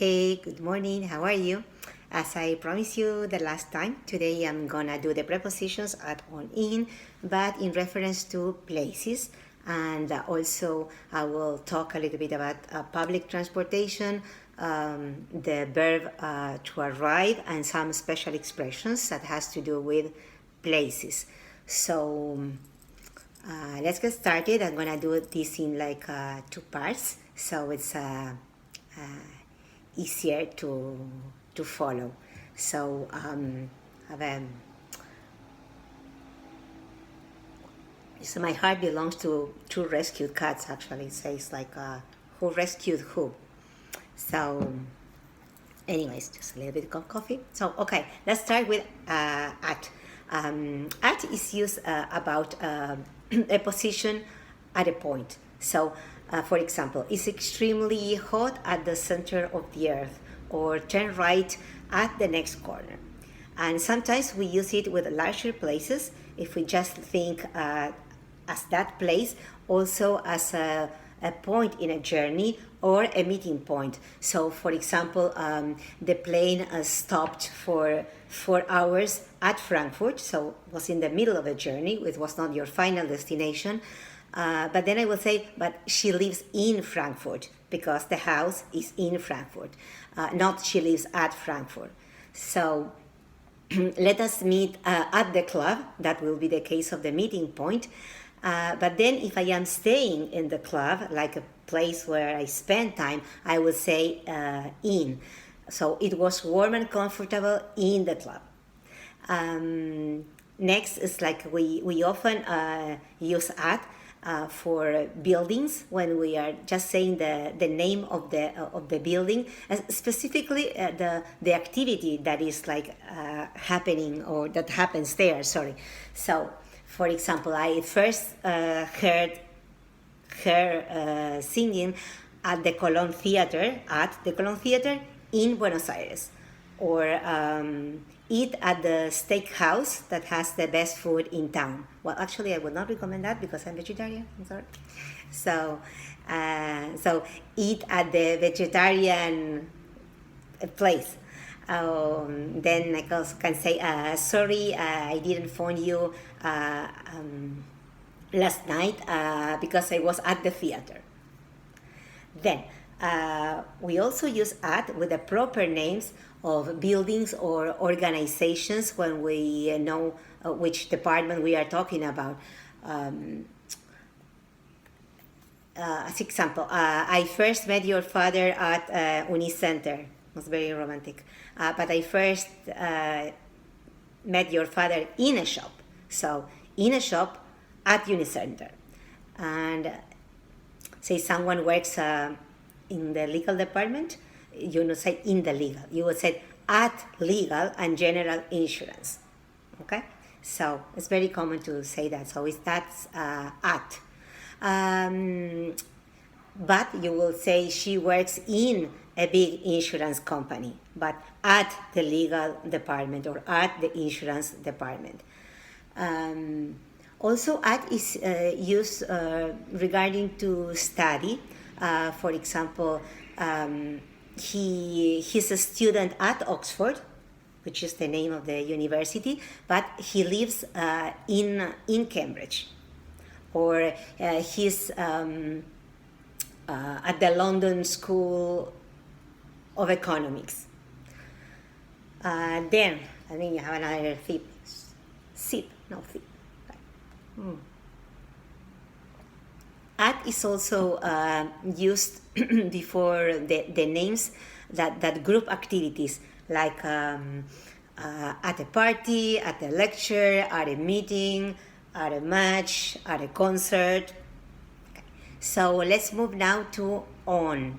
Hey, good morning. How are you? As I promised you the last time, today I'm gonna do the prepositions at, on, in, but in reference to places. And also, I will talk a little bit about public transportation, the verb to arrive, and some special expressions that has to do with places. So let's get started. I'm gonna do this in like two parts, so it's easier to follow. So have a, so my heart belongs to two rescued cats. Actually, it says like who rescued who. So, anyways, just a little bit of coffee. So, okay, let's start with at. At is used about a position at a point. So, for example, it's extremely hot at the center of the earth, or turn right at the next corner. And sometimes we use it with larger places if we just think as that place also as a point in a journey or a meeting point. So, for example, the plane stopped for 4 hours at Frankfurt, so was in the middle of a journey. It was not your final destination. But then I will say, but she lives in Frankfurt because the house is in Frankfurt, not she lives at Frankfurt. So let us meet at the club. That will be the case of the meeting point. But then if I am staying in the club, like a place where I spend time, I would say in. So it was warm and comfortable in the club. Next is like we often use at for buildings when we are just saying the name of the building, specifically the activity that is like happening or that happens there. Sorry. So, for example, I first heard her singing at the Colón Theater in Buenos Aires, or eat at the steakhouse that has the best food in town. Well, actually, I would not recommend that because I'm vegetarian. I'm sorry. So eat at the vegetarian place. Then I can say, sorry, I didn't phone you last night because I was at the theater. Then we also use at with the proper names of buildings or organizations when we know which department we are talking about. As example, I first met your father at Unicenter. It was very romantic. But I first met your father in a shop. So in a shop at Unicenter. And say someone works in the legal department, you don't say in the legal. You would say at legal and general insurance. Okay? So it's very common to say that. So that's at. But you will say she works in a big insurance company, but at the legal department or at the insurance department. Also, at is used regarding to study. For example, he's a student at Oxford, which is the name of the university, but he lives in Cambridge. Or he's at the London School of Economics. Then, I think you have another sip. Sip. At is also used before the names that group activities, like at a party, at a lecture, at a meeting, at a match, at a concert. Okay. So let's move now to on.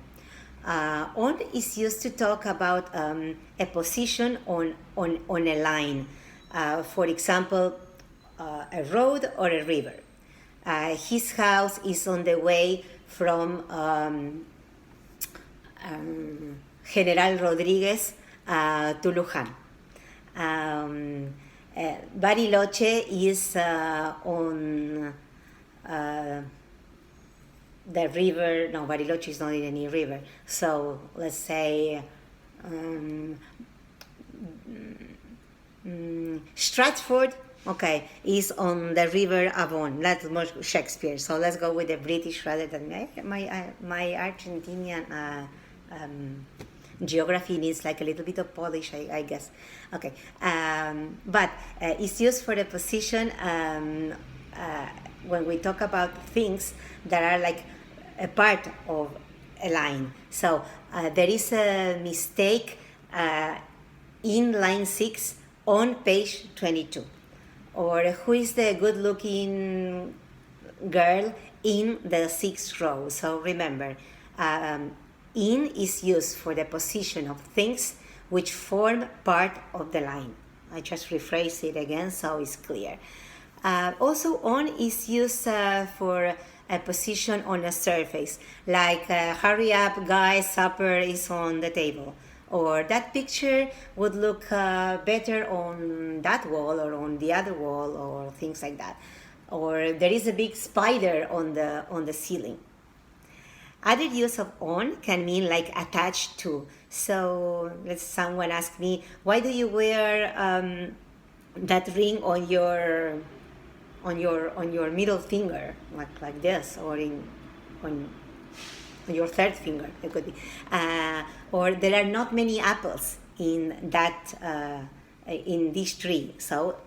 On is used to talk about a position on a line. For example, a road or a river. His house is on the way from General Rodriguez to Luján. Bariloche is on the river. No, Bariloche is not in any river. So let's say um, Stratford, okay, is on the river Avon. That's more Shakespeare. So let's go with the British rather than my Argentinian geography needs like a little bit of polish, I guess. Okay, but it's used for the position when we talk about things that are like a part of a line. So there is a mistake in line 6 on page 22. Or who is the good looking girl in the 6th row? So remember, in is used for the position of things which form part of the line. I just rephrase it again so it's clear. Also, on is used for a position on a surface, like hurry up guys, supper is on the table, or that picture would look better on that wall or on the other wall, or things like that, or there is a big spider on the ceiling. Other use of on can mean like attached to. So let's someone ask me, why do you wear that ring on your middle finger, like this, or on your third finger? It could be, or there are not many apples in that in this tree. So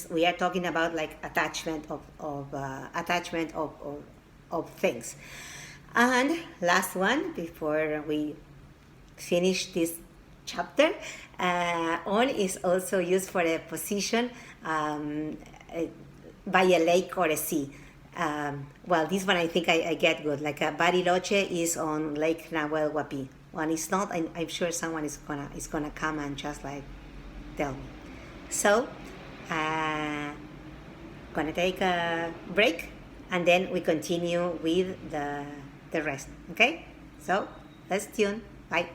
we are talking about like attachment of things. And last one before we finish this chapter, on is also used for a position by a lake or a sea. Well, this one I think I get good. Like Bariloche is on Lake Nahuel Huapi. When it's not, I'm sure someone is gonna come and just like tell me. So, gonna take a break, and then we continue with the rest. Okay? So let's tune. Bye.